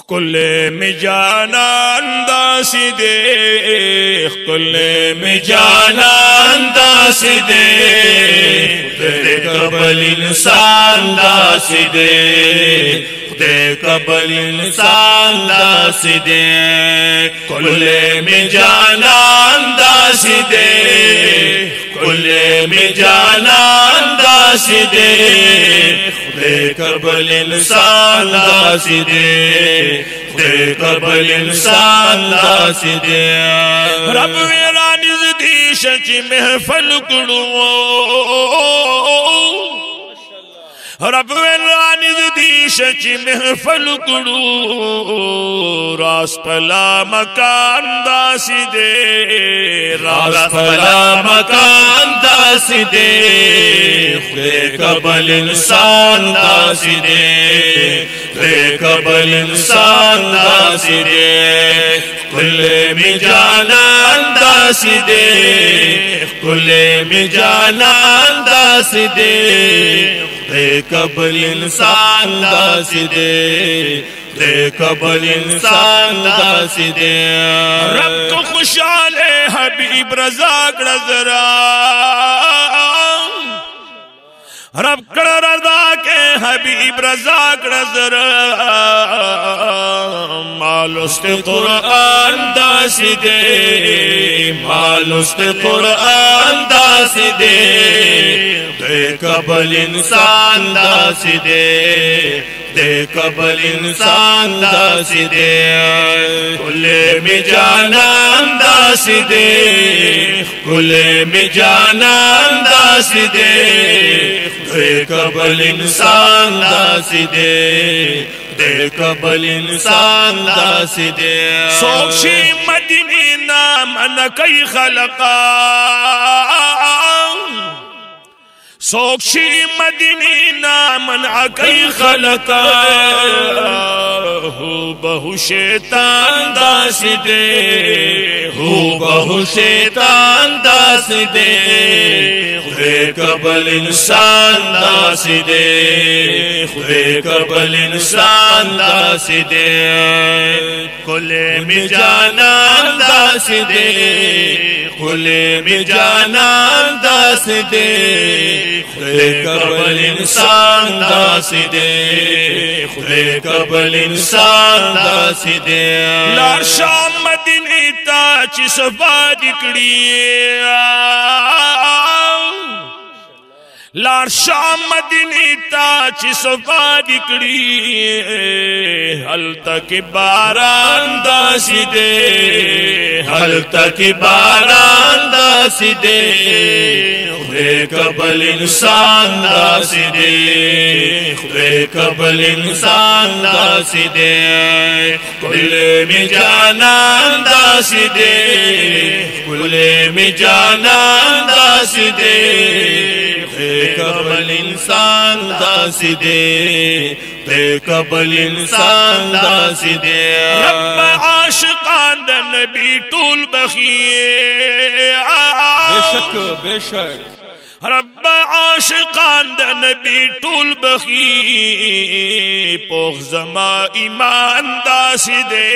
कुल्ले में जाना अंदास दे, कुल्ले में जाना अंदास दे, तेरे कबल इंसान दास दे, तेरे कबल इंसान दास दे, कुल्ले में जाना अंदास दे, कुल्ले में जाना अंदास दे, खुदे कबल इंसान दास दे, खुदे कबल इंसान दास दे। रब मेरा नज़दीश ची महफल करो, रब मेरा नज़दीश ची महफल करो, रास पला मकान दास दे, रास पला मकान दास दे, खुदे कबल इंसान दास दे, खुदे कबल इंसान दास दे, कुल्ले में जाना अंदास दे, कुल्ले में जाना अंदास दे, खुदे कबल इंसान दास दे, खुदे कबल इंसान दास दे। रब को खुशाल है हबीब रज़ा नज़रा, रब कर रज़ा के हबीब रज़ा नज़रा, मालुस्त कुरान दास दे, मालुस्त कुरान दास दे, खुदे कबल इंसान दास दे, खुदे कबल इंसान दास दे, कुल्ले में जाना अंदास दे, कुल्ले में जाना अंदास दे, खुदे कबल इंसान दास दे, खुदे कबल इंसान दास दे। सोची मदनी नाम न कई खलका, सोची मदनी नामन अकई खलका, हो बहु शैतान दास दे, हो बहु शैतान दास दे, खुदे कबल इंसान दास दे, खुदे कबल इंसान दास दे, कुल्ले में जाना दास दे, कुल्ले में जाना दास दे, खुदे कबल इंसान दास दे, खुदे कबल इंसान दास दे। लार शाम मदीने ताच सफाद कड़ी, लार शाम मदीने ताच सफाद कड़ी, हल तक बारान दास दे, हल तक बारान दास दे, खुदे कबल इंसान दास दे, खुदे कबल इंसान दास दे, कुल्ले में जाना दास दे, कुल्ले में जाना दास दे, खुदे कबल इंसान दास दे, खुदे कबल इंसान दास दे। रब आशिकान दा नबी टूल बखी, बेशक बेशक, रब आशिकान दा नबी टूल बखी, पोख जमा ईमान दास दे,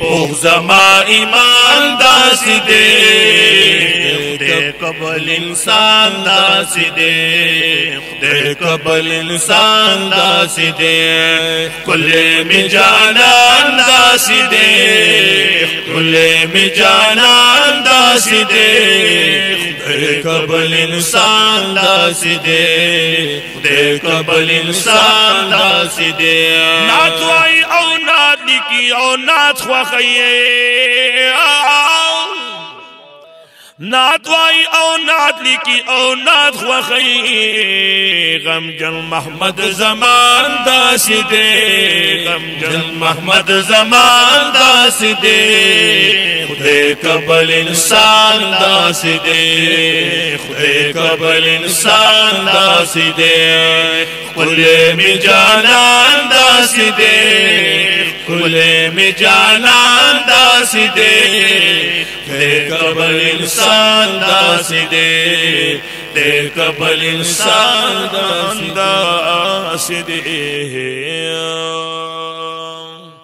पोख जमा ईमान दास दे, खुदे कबल इंसान दास दे, खुदे कबल इंसान दास दे, कुल्ले में जाना दास दे, कुल्ले में जाना दास दे, खुदे कबल इंसान दास दे, खुदे कबल इंसान दास दे। नात वाई औ नात लिखी औ नात ख्वाखिए, नात वाई औ नात लिखी औ नात ख्वाखिए, गम जन मोहम्मद जमान दास दे, गम जन मोहम्मद जमान दास दे, खुदे कबल इंसान दास दे, खुदे कबल इंसान दास दे, कुल्ले में जाना दास दे, कुल्ले में जाना दास दे, खुदे कबल इंसान दास दे, खुदे कबल इंसान दास दे।